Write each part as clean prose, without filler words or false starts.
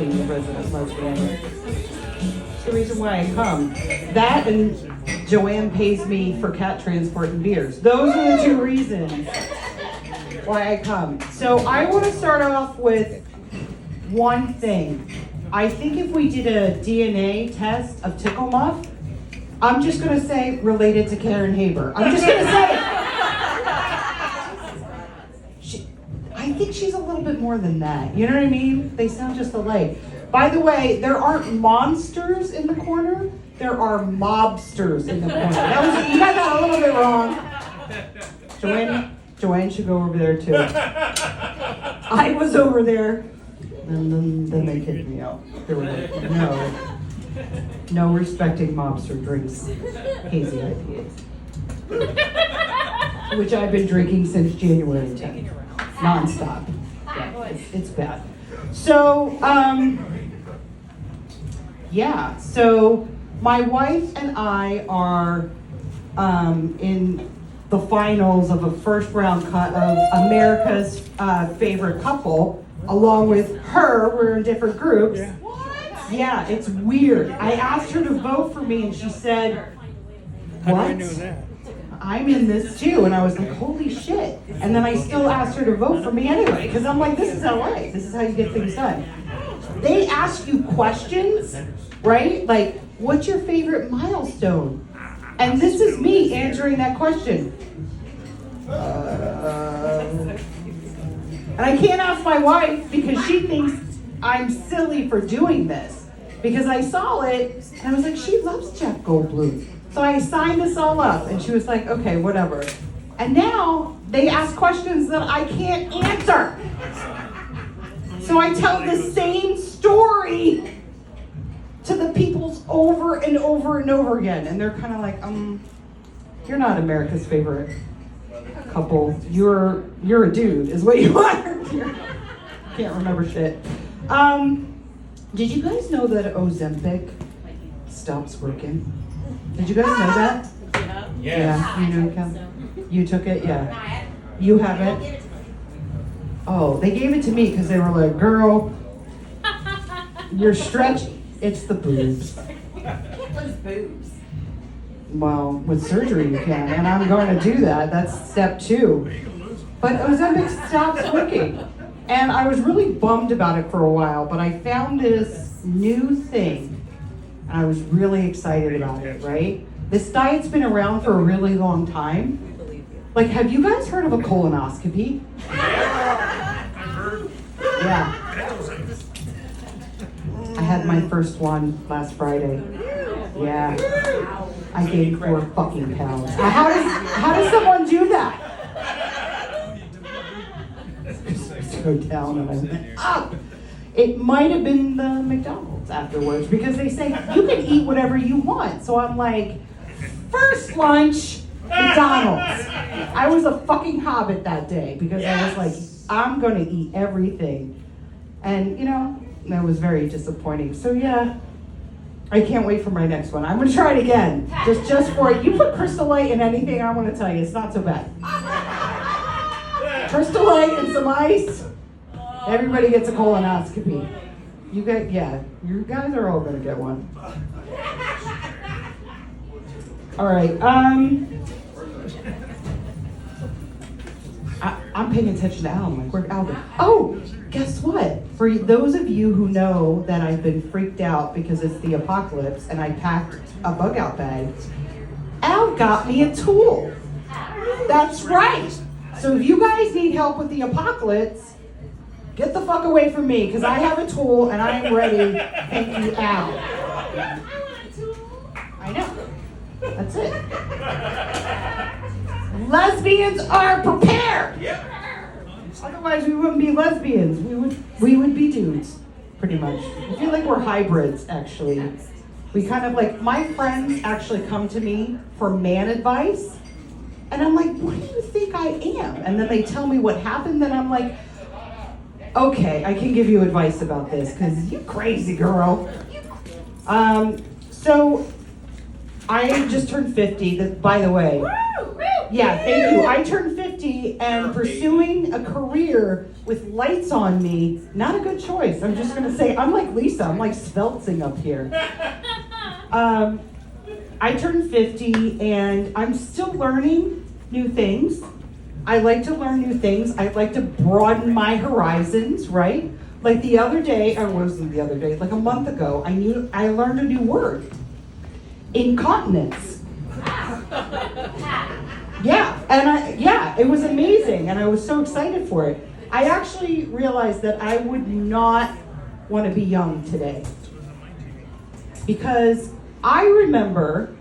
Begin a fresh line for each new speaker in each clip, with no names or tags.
being a resident lesbian. It's the reason why I come. That and Joanne pays me for cat transport and beers. Those are the two reasons why I come. So I want to start off with one thing. I think if we did a DNA test of Tickle Muff, I'm just going to say related to Karen Haber. I'm just going to say it. I think she's a little bit more than that. You know what I mean? They sound just alike. By the way, there aren't monsters in the corner. There are mobsters in the corner. You got that a little bit wrong. Joanne should go over there too. I was over there, and then they kicked me out. They were like, no respecting mobster drinks hazy IPAs. Which I've been drinking since January 10th. Non-stop. Yeah, it's bad. So, so my wife and I are in the finals of a first round cut of America's Favorite Couple. Along with her, we're in different groups. What? Yeah, it's weird. I asked her to vote for me and she said, what?
How do I know that?
I'm in this too, and I was like, holy shit. And then I still asked her to vote for me anyway, because I'm like, this is LA. This is how you get things done. They ask you questions, right? Like, what's your favorite milestone? And this is me answering that question. And I can't ask my wife because she thinks I'm silly for doing this. Because I saw it, and I was like, she loves Jeff Goldblum. So I signed this all up, and she was like, okay, whatever. And now they ask questions that I can't answer. So I tell the same story to the peoples over and over and over again. And they're kind of like, you're not America's Favorite Couple. You're a dude, is what you are. Can't remember shit. Did you guys know that Ozempic stops working? Did you guys know that? Yeah, you know, Kel? You took it? Yeah. You haven't? Oh, they gave it to me because they were like, girl, you're stretching. It's the boobs.
You can't lose boobs.
Well, with surgery you can, and I'm going to do that. That's step 2. But Ozempic stops working. And I was really bummed about it for a while, but I found this new thing. And I was really excited about it, right? This diet's been around for a really long time. Like, have you guys heard of a colonoscopy? Yeah. I had my first one last Friday. Yeah. I gained 4 fucking pounds. How does someone do that? Go down and I went up. It might have been the McDonald's afterwards because they say you can eat whatever you want. So I'm like, first lunch, McDonald's. I was a fucking hobbit that day because I was like, I'm going to eat everything. And, you know, that was very disappointing. So yeah, I can't wait for my next one. I'm going to try it again. Just for it. You put Crystal Light in anything, I want to tell you, it's not so bad. Crystal Light and some ice. Everybody gets a colonoscopy. You guys are all gonna get one. All right. I'm paying attention to Al. I'm like, where'd Al go? Oh, guess what? For those of you who know that I've been freaked out because it's the apocalypse and I packed a bug out bag, Al got me a tool. That's right. So if you guys need help with the apocalypse, get the fuck away from me, because I have a tool and I am ready. Thank you, Al. I know. That's it. Lesbians are prepared. Otherwise, we wouldn't be lesbians. We would be dudes, pretty much. I feel like we're hybrids, actually. We kind of like, my friends actually come to me for man advice. And I'm like, what do you think I am? And then they tell me what happened, and I'm like, okay, I can give you advice about this, because you crazy girl. So I just turned 50, by the way. Yeah, thank you. I turned 50 and pursuing a career with lights on me, not a good choice. I'm just gonna say, I'm like Lisa, I'm like Sveltzing up here. I turned 50 and I'm still learning new things. I like to learn new things. I like to broaden my horizons, right? Like the other day, or wasn't the other day, like a month ago, I learned a new word. Incontinence. Yeah, it was amazing, and I was so excited for it. I actually realized that I would not want to be young today. Because I remember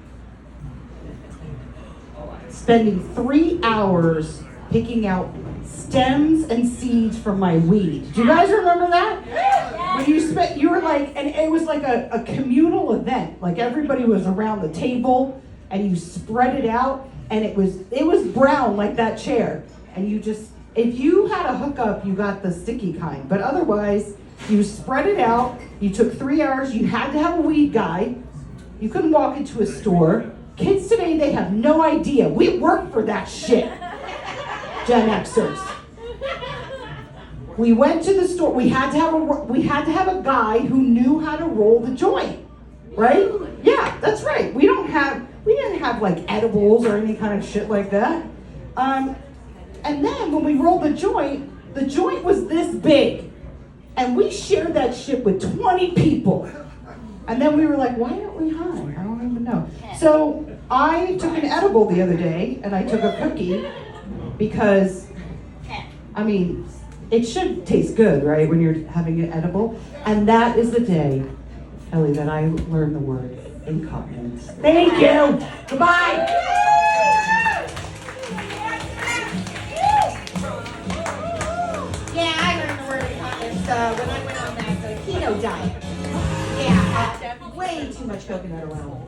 spending 3 hours picking out stems and seeds from my weed. Do you guys remember that? When you were like, and it was like a communal event. Like everybody was around the table and you spread it out and it was brown like that chair. And you just, if you had a hookup, you got the sticky kind. But otherwise, you spread it out. You took 3 hours. You had to have a weed guy. You couldn't walk into a store. Kids today, they have no idea. We worked for that shit. Gen Xers. We went to the store. We had to have a guy who knew how to roll the joint, right? Yeah, that's right. We didn't have like edibles or any kind of shit like that. And then when we rolled the joint was this big, and we shared that shit with 20 people. And then we were like, why aren't we high? I don't even know. So I took an edible the other day, and I took a cookie because, I mean, it should taste good, right, when you're having an edible. And that is the day, Ellie, that I learned the word incontinence. Thank you. Goodbye.
Yeah, I learned the word incontinence when I went on that keto diet. Yeah, way too much coconut oil.